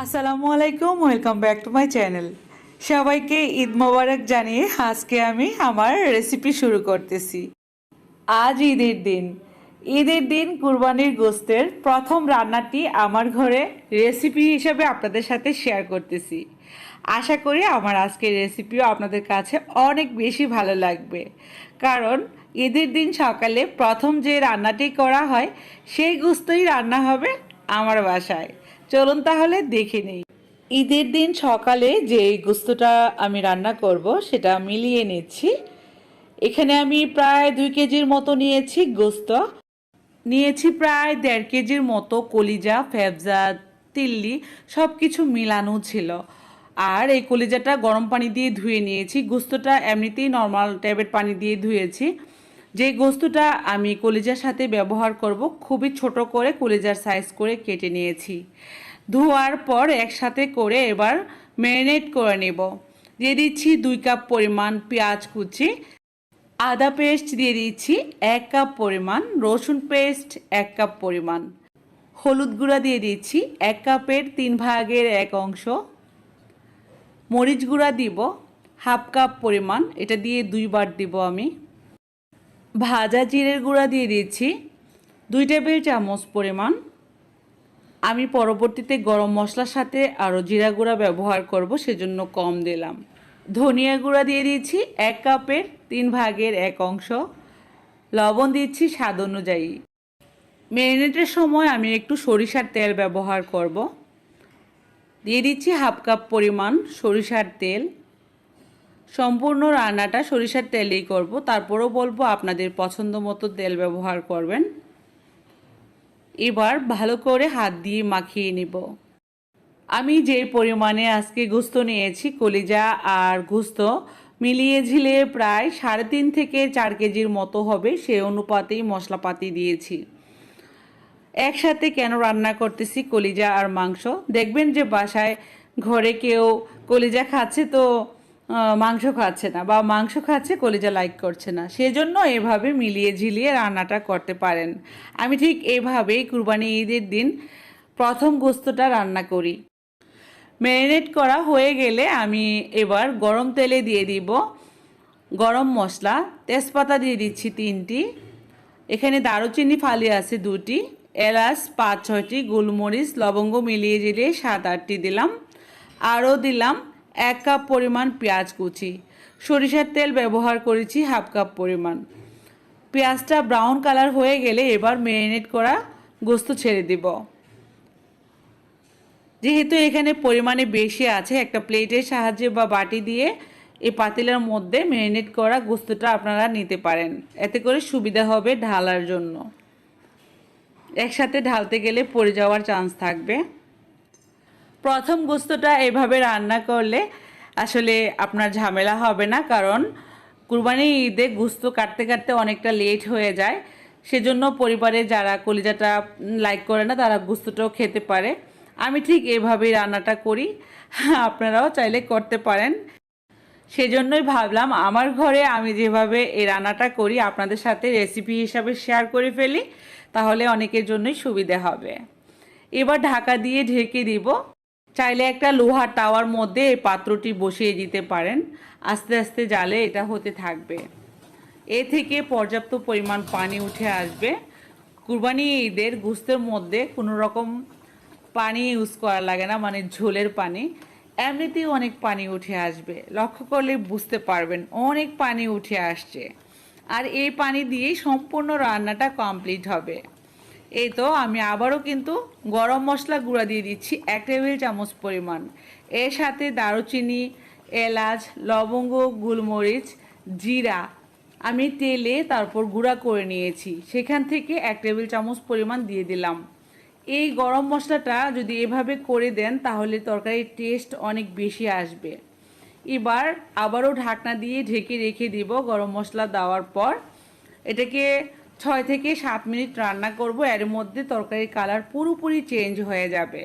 আসসালামু আলাইকুম, welcome back to my channel. সবাইকে ঈদ মোবারক জানিয়ে আজকে আমি আমার রেসিপি শুরু করতেছি। আজ ঈদের দিন কুরবানির গোশতের প্রথম রান্নাটি আমার ঘরে রেসিপি হিসেবে আপনাদের সাথে শেয়ার করতেছি। আশা করি আমার আজকের রেসিপিও আপনাদের কাছে অনেক বেশি ভালো লাগবে, কারণ ঈদের দিন সকালে প্রথম যে রান্নাটি করা হয় সেই গোশতই রান্না হবে আমার বাসায়। চলুন তাহলে দেখে নিই। ঈদের দিন সকালে যে গোশতটা আমি রান্না করব সেটা মিলিয়ে নিচ্ছি। এখানে আমি প্রায় 2 কেজির মতো নিয়েছি গোশত, নিয়েছি প্রায় 1.5 কেজির মতো কলিজা, ফেফজা, তিল্লি সব কিছু মিলানো ছিল। আর এই কলিজাটা গরম পানি দিয়ে ধুয়ে নিয়েছি। গোশতটা এমনিতেই নর্মাল ট্যাপের পানি দিয়ে ধুয়েছি। যে গোশতটা আমি কলিজার সাথে ব্যবহার করব খুবই ছোট করে কলিজার সাইজ করে কেটে নিয়েছি। ধোয়ার পর একসাথে করে এবার ম্যারিনেট করে নেব। দিয়ে দিচ্ছি 2 কাপ পরিমাণ পেঁয়াজ কুচি, আদা পেস্ট দিয়ে দিচ্ছি 1 কাপ পরিমাণ, রসুন পেস্ট 1 কাপ পরিমাণ, হলুদ গুঁড়া দিয়ে দিচ্ছি 1 কাপের 3 ভাগের 1 অংশ, মরিচ গুঁড়া দিব 1/2 কাপ পরিমাণ, এটা দিয়ে 2 বার দিব আমি। ভাজা জিরের গুঁড়া দিয়ে দিচ্ছি 2 টেবিল চামচ পরিমাণ। আমি পরবর্তীতে গরম মশলার সাথে আরও জিরা গুঁড়া ব্যবহার করব, সেজন্য কম দিলাম। ধনিয়া গুঁড়া দিয়ে দিচ্ছি 1 কাপের 3 ভাগের 1 অংশ, লবণ দিচ্ছি স্বাদ অনুযায়ী। ম্যারিনেটের সময় আমি একটু সরিষার তেল ব্যবহার করব, দিয়ে দিচ্ছি 1/2 কাপ পরিমাণ সরিষার তেল। সম্পূর্ণ রান্নাটা সরিষার তেলেই করব, তারপরেও বলবো আপনাদের পছন্দ মতো তেল ব্যবহার করবেন। এবার ভালো করে হাত দিয়ে মাখিয়ে নিব। আমি যে পরিমাণে আজকে গোশত নিয়েছি, কলিজা আর গোশত মিলিয়ে ঝিলিয়ে প্রায় 3.5 থেকে 4 কেজির মতো হবে, সেই অনুপাতেই মশলাপাতি দিয়েছি। একসাথে কেন রান্না করতেছি কলিজা আর মাংস, দেখবেন যে বাসায় ঘরে কেউ কলিজা খাচ্ছে তো মাংস খাচ্ছে না, বা মাংস খাচ্ছে কলিজা লাইক করছে না, সেজন্য এভাবে মিলিয়ে ঝিলিয়ে রান্নাটা করতে পারেন। আমি ঠিক এভাবেই কুরবানি ঈদের দিন প্রথম গোশতটা রান্না করি। ম্যারিনেট করা হয়ে গেলে আমি এবার গরম তেলে দিয়ে দিব গরম মশলা। তেজপাতা দিয়ে দিচ্ছি 3টি, এখানে দারুচিনি ফালি আছে 2টি, এলাচ 5-6টি, গোলমরিচ লবঙ্গ মিলিয়ে ঝিলিয়ে 7-8টি দিলাম। আরও দিলাম 1 কাপ পরিমাণ পেঁয়াজ কুচি, সরিষার তেল ব্যবহার করেছি 1/2 কাপ পরিমাণ। পেঁয়াজটা ব্রাউন কালার হয়ে গেলে এবার ম্যারিনেট করা গোশত ছেড়ে দিব। যেহেতু এখানে পরিমাণে বেশি আছে, একটা প্লেটের সাহায্যে বা বাটি দিয়ে এই পাতিলের মধ্যে ম্যারিনেট করা গোশতটা আপনারা নিতে পারেন, এতে করে সুবিধা হবে ঢালার জন্য। একসাথে ঢালতে গেলে পড়ে যাওয়ার চান্স থাকবে। প্রথম গোশতটা এভাবে রান্না করলে আসলে আপনার ঝামেলা হবে না, কারণ কুরবানির ঈদে গোশত কাটতে কাটতে অনেকটা লেট হয়ে যায়। সেজন্য পরিবারে যারা কলিজাটা লাইক করে না তারা গোশতটাও খেতে পারে। আমি ঠিক এভাবেই রান্নাটা করি, আপনারাও চাইলে করতে পারেন। সেজন্যই ভাবলাম আমার ঘরে আমি যেভাবে এই রান্নাটা করি আপনাদের সাথে রেসিপি হিসাবে শেয়ার করে ফেলি, তাহলে অনেকের জন্যই সুবিধা হবে। এবার ঢাকা দিয়ে ঢেকে দিব। চাইলে একটা লোহার তাওয়ার মধ্যে এই পাত্রটি বসিয়ে দিতে পারেন, আস্তে আস্তে জালে এটা হতে থাকবে। এ থেকে পর্যাপ্ত পরিমাণ পানি উঠে আসবে। কুরবানি ঈদের গোশতের মধ্যে কোনো রকম পানি ইউজ করা লাগে না, মানে ঝোলের পানি, এমনিতেই অনেক পানি উঠে আসবে। লক্ষ্য করলে বুঝতে পারবেন অনেক পানি উঠে আসছে, আর এই পানি দিয়েই সম্পূর্ণ রান্নাটা কমপ্লিট হবে। এই তো আমি আবারও কিন্তু গরম মশলা গুঁড়া দিয়ে দিচ্ছি 1 টেবিল চামচ পরিমাণ। এর সাথে দারুচিনি, এলাচ, লবঙ্গ, গোলমরিচ, জিরা আমি তেলে তারপর গুঁড়া করে নিয়েছি, সেখান থেকে 1 টেবিল চামচ পরিমাণ দিয়ে দিলাম। এই গরম মশলাটা যদি এভাবে করে দেন তাহলে তরকারির টেস্ট অনেক বেশি আসবে। এবার আবারও ঢাকনা দিয়ে ঢেকে রেখে দিব। গরম মশলা দেওয়ার পর এটাকে 6 থেকে 7 মিনিট রান্না করব। এর মধ্যে তরকারির কালার পুরোপুরি চেঞ্জ হয়ে যাবে,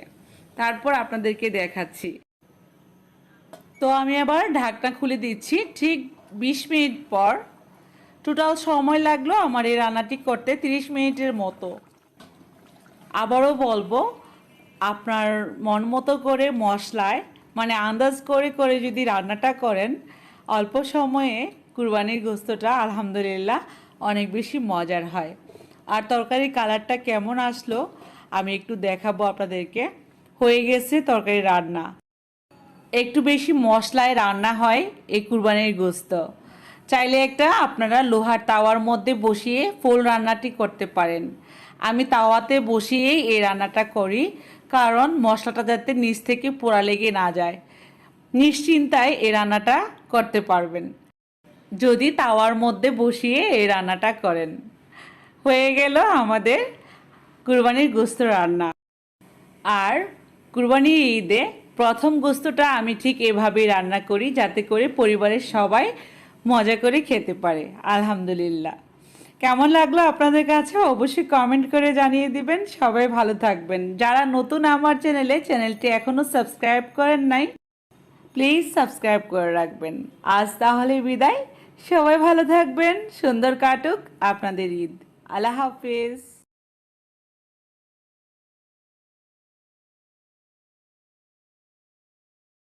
তারপর আপনাদেরকে দেখাচ্ছি। তো আমি আবার ঢাকনা খুলে দিচ্ছি। ঠিক 20 মিনিট পর, টোটাল সময় লাগলো আমার এই রান্নাটি করতে 30 মিনিটের মতো। আবারও বলবো আপনার মন মতো করে মশলায় মানে আন্দাজ করে করে যদি রান্নাটা করেন অল্প সময়ে কুরবানির গোস্তটা আলহামদুলিল্লাহ অনেক বেশি মজার হয়। আর তরকারির কালারটা কেমন আসলো আমি একটু দেখাবো আপনাদেরকে। হয়ে গেছে তরকারি রান্না। একটু বেশি মশলায় রান্না হয় এই কুরবানির গোস্ত। চাইলে একটা আপনারা লোহার তাওয়ার মধ্যে বসিয়ে ফুল রান্নাটি করতে পারেন। আমি তাওয়াতে বসিয়েই এই রান্নাটা করি, কারণ মশলাটা যাতে নিচ থেকে পোড়া লেগে না যায়। নিশ্চিন্তায় এই রান্নাটা করতে পারবেন যদি তাওয়ার মধ্যে বসিয়ে এই রান্নাটা করেন। হয়ে গেল আমাদের কুরবানির গোস্ত রান্না। আর কুরবানির ঈদে প্রথম গোস্তটা আমি ঠিক এভাবেই রান্না করি, যাতে করে পরিবারের সবাই মজা করে খেতে পারে। আলহামদুলিল্লাহ। কেমন লাগলো আপনাদের কাছে অবশ্যই কমেন্ট করে জানিয়ে দিবেন। সবাই ভালো থাকবেন। যারা নতুন আমার চ্যানেলটি এখনও সাবস্ক্রাইব করেন নাই, প্লিজ সাবস্ক্রাইব করে রাখবেন। আজ তাহলে বিদায়। সবাই ভালো থাকবেন। সুন্দর কাটুক আপনাদের ঈদ। আল্লাহ হাফিজ।